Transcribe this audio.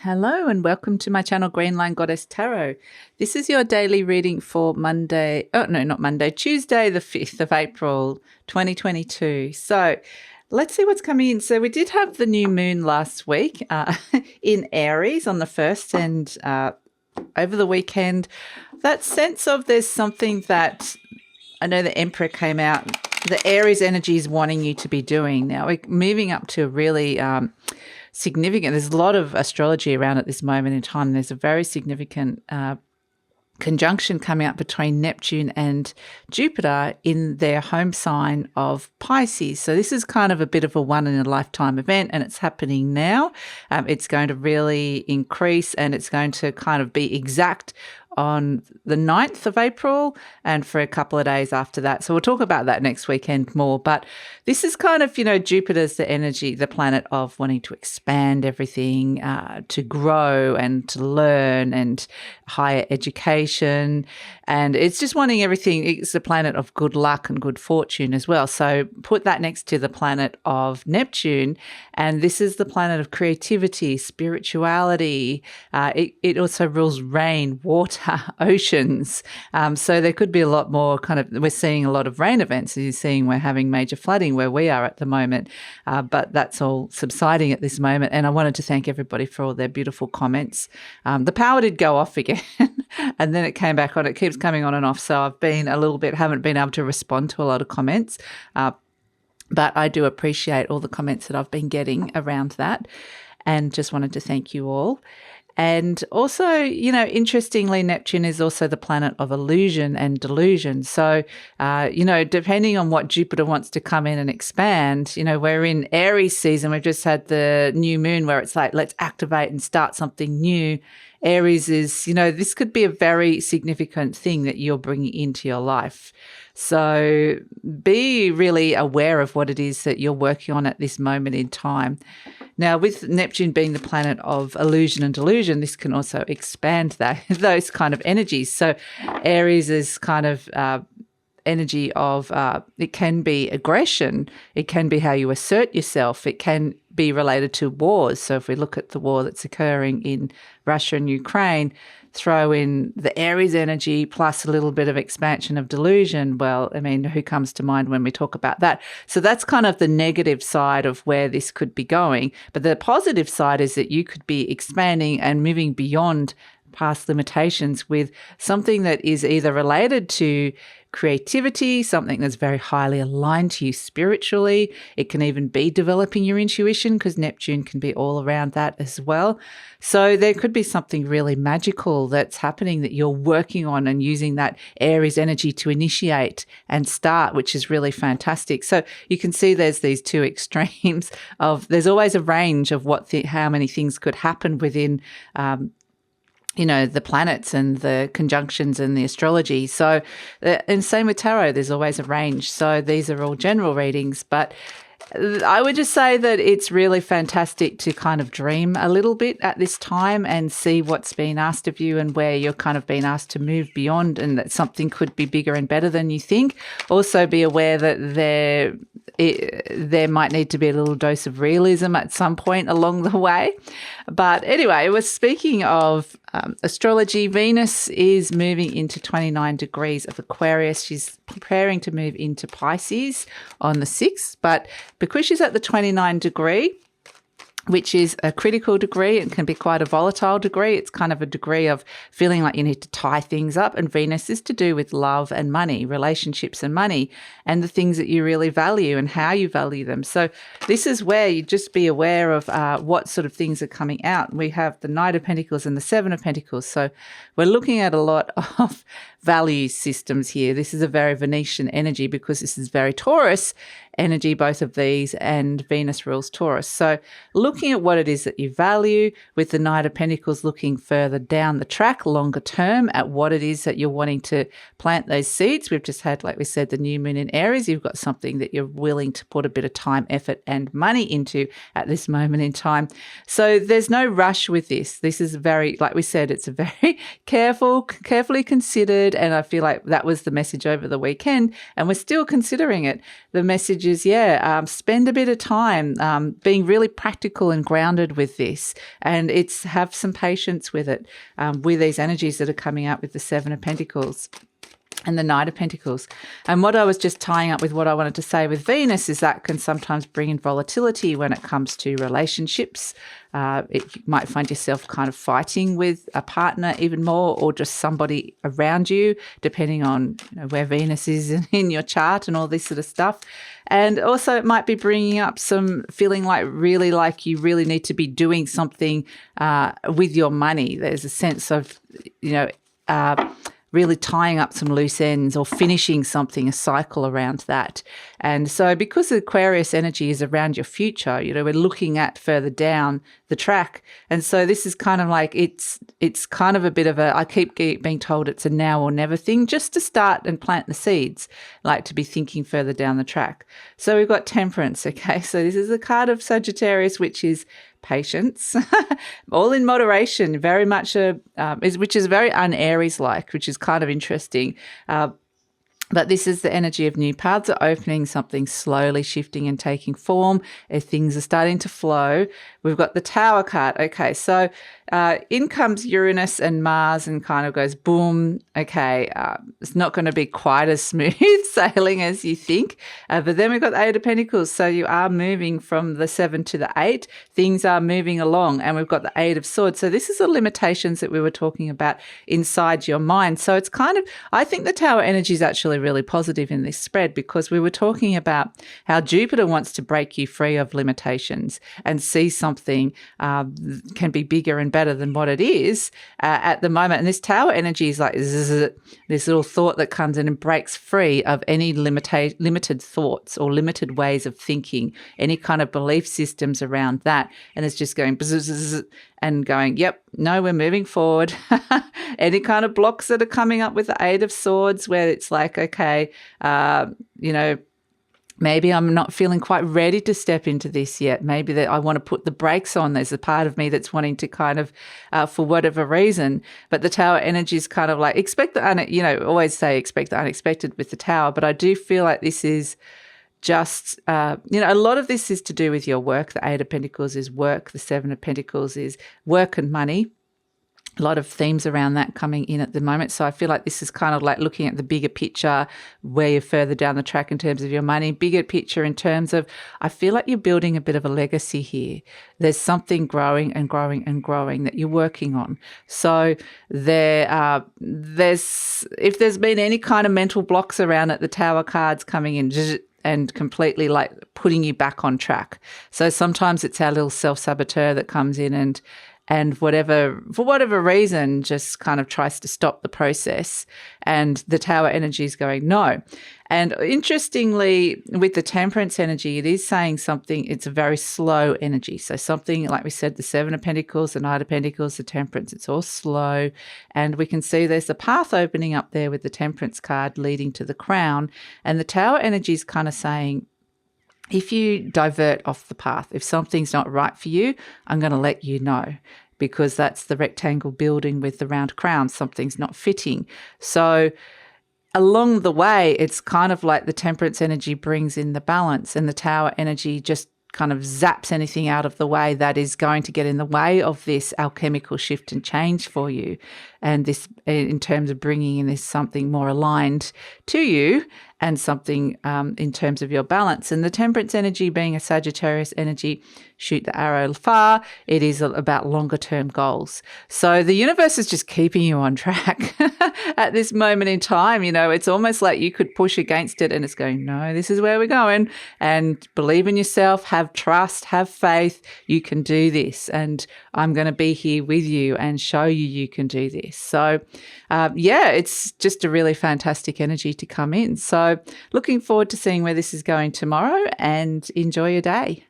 Hello and welcome to my channel GreenLion Goddess Tarot. This is your daily reading for Tuesday the 5th of April 2022. So let's see what's coming in. So we did have the new moon last week in Aries on the 1st and over the weekend. That sense of there's something that I know the Emperor came out, the Aries energy is wanting you to be doing. Now we're moving up to a really significant, there's a lot of astrology around at this moment in time. There's a very significant conjunction coming up between Neptune and Jupiter in their home sign of Pisces. So this is kind of a bit of a one-in-a-lifetime event, and it's happening now. It's going to really increase, and it's going to kind of be exact on the 9th of April and for a couple of days after that. So we'll talk about that next weekend more. But this is kind of, Jupiter's the energy, the planet of wanting to expand everything, to grow and to learn and higher education. And it's just wanting everything. It's the planet of good luck and good fortune as well. So put that next to the planet of Neptune. And this is the planet of creativity, spirituality. It also rules rain, water, oceans. So there could be a lot more we're seeing a lot of rain events. You're seeing we're having major flooding where we are at the moment, but that's all subsiding at this moment. And I wanted to thank everybody for all their beautiful comments. The power did go off again and then it came back on. It keeps coming on and off. So I've been haven't been able to respond to a lot of comments, but I do appreciate all the comments that I've been getting around that and just wanted to thank you all. And also, interestingly, Neptune is also the planet of illusion and delusion. So, depending on what Jupiter wants to come in and expand, we're in Aries season. We've just had the new moon where it's like, let's activate and start something new. Aries is, this could be a very significant thing that you're bringing into your life. So be really aware of what it is that you're working on at this moment in time. Now, with Neptune being the planet of illusion and delusion, this can also expand those kind of energies. So Aries is kind of energy of it can be aggression. It can be how you assert yourself. It can be related to wars. So if we look at the war that's occurring in Russia and Ukraine, throw in the Aries energy plus a little bit of expansion of delusion. Well, who comes to mind when we talk about that? So that's kind of the negative side of where this could be going. But the positive side is that you could be expanding and moving beyond past limitations with something that is either related to creativity, something that's very highly aligned to you spiritually. It can even be developing your intuition because Neptune can be all around that as well. So there could be something really magical that's happening that you're working on and using that Aries energy to initiate and start, which is really fantastic. So you can see there's these two extremes of there's always a range of how many things could happen within the planets and the conjunctions and the astrology. So, and same with tarot, there's always a range. So these are all general readings, but I would just say that it's really fantastic to kind of dream a little bit at this time and see what's being asked of you and where you're kind of being asked to move beyond and that something could be bigger and better than you think. Also be aware that there might need to be a little dose of realism at some point along the way. But anyway, we're speaking of astrology. Venus is moving into 29 degrees of Aquarius. She's preparing to move into Pisces on the 6th. But because she's at the 29 degree, which is a critical degree and can be quite a volatile degree. It's kind of a degree of feeling like you need to tie things up. And Venus is to do with love and money, relationships and money, and the things that you really value and how you value them. So this is where you just be aware of what sort of things are coming out. We have the Knight of Pentacles and the Seven of Pentacles. So we're looking at a lot of value systems here. This is a very Venetian energy because this is very Taurus energy, both of these, and Venus rules Taurus. So looking at what it is that you value, with the Knight of Pentacles looking further down the track, longer term, at what it is that you're wanting to plant those seeds. We've just had, like we said, the new moon in Aries. You've got something that you're willing to put a bit of time, effort, and money into at this moment in time. So there's no rush with this. This is very, like we said, it's a very carefully considered, and I feel like that was the message over the weekend, and we're still considering it. The message message is, spend a bit of time being really practical and grounded with this, and have some patience with it, with these energies that are coming up with the Seven of Pentacles and the Knight of Pentacles. And what I was just tying up with what I wanted to say with Venus is that can sometimes bring in volatility when it comes to relationships. You might find yourself kind of fighting with a partner even more, or just somebody around you, depending on where Venus is in your chart and all this sort of stuff. And also it might be bringing up some feeling like you really need to be doing something with your money. There's a sense of, really tying up some loose ends or finishing something, a cycle around that. And so because the Aquarius energy is around your future, we're looking at further down the track. And so this is kind of like, it's kind of a bit of I keep being told it's a now or never thing, just to start and plant the seeds, like to be thinking further down the track. So we've got Temperance, okay? So this is a card of Sagittarius, which is patience, all in moderation, very much which is very un-Aries-like, which is kind of interesting. But this is the energy of new paths are opening, something slowly shifting and taking form. Things are starting to flow. We've got the Tower card. Okay, so in comes Uranus and Mars and kind of goes boom. Okay, it's not going to be quite as smooth sailing as you think. But then we've got the Eight of Pentacles. So you are moving from the 7 to the 8. Things are moving along. And we've got the Eight of Swords. So this is the limitations that we were talking about inside your mind. So it's kind of, I think the Tower energy is actually really positive in this spread, because we were talking about how Jupiter wants to break you free of limitations and see something can be bigger and better than what it is at the moment. And this Tower energy is like this little thought that comes in and breaks free of any limited thoughts or limited ways of thinking, any kind of belief systems around that. And it's just going and going, yep, no, we're moving forward. Any kind of blocks that are coming up with the Eight of Swords, where it's like, okay, maybe I'm not feeling quite ready to step into this yet. Maybe that I want to put the brakes on. There's a part of me that's wanting to kind of, for whatever reason. But the Tower energy is kind of like always say expect the unexpected with the Tower. But I do feel like this is just, a lot of this is to do with your work. The Eight of Pentacles is work. The Seven of Pentacles is work and money. A lot of themes around that coming in at the moment. So I feel like this is kind of like looking at the bigger picture, where you're further down the track in terms of your money, bigger picture in terms of, I feel like you're building a bit of a legacy here. There's something growing and growing and growing that you're working on. So if there's been any kind of mental blocks around it, the Tower card's coming in and completely like putting you back on track. So sometimes it's our little self-saboteur that comes in and for whatever reason, just kind of tries to stop the process. And the Tower energy is going, no. And interestingly, with the Temperance energy, it is saying something, it's a very slow energy. So something, like we said, the Seven of Pentacles, the Knight of Pentacles, the Temperance, it's all slow. And we can see there's a path opening up there with the Temperance card leading to the Crown. And the Tower energy is kind of saying, if you divert off the path, if something's not right for you, I'm going to let you know, because that's the rectangle building with the round crown. Something's not fitting. So along the way, it's kind of like the Temperance energy brings in the balance, and the Tower energy just kind of zaps anything out of the way that is going to get in the way of this alchemical shift and change for you. And this, in terms of bringing in this something more aligned to you and something in terms of your balance. And the Temperance energy being a Sagittarius energy, shoot the arrow far. It is about longer term goals. So the universe is just keeping you on track at this moment in time. It's almost like you could push against it and it's going, no, this is where we're going. And believe in yourself, have trust, have faith. You can do this. And I'm going to be here with you and show you can do this. So it's just a really fantastic energy to come in. So looking forward to seeing where this is going tomorrow, and enjoy your day.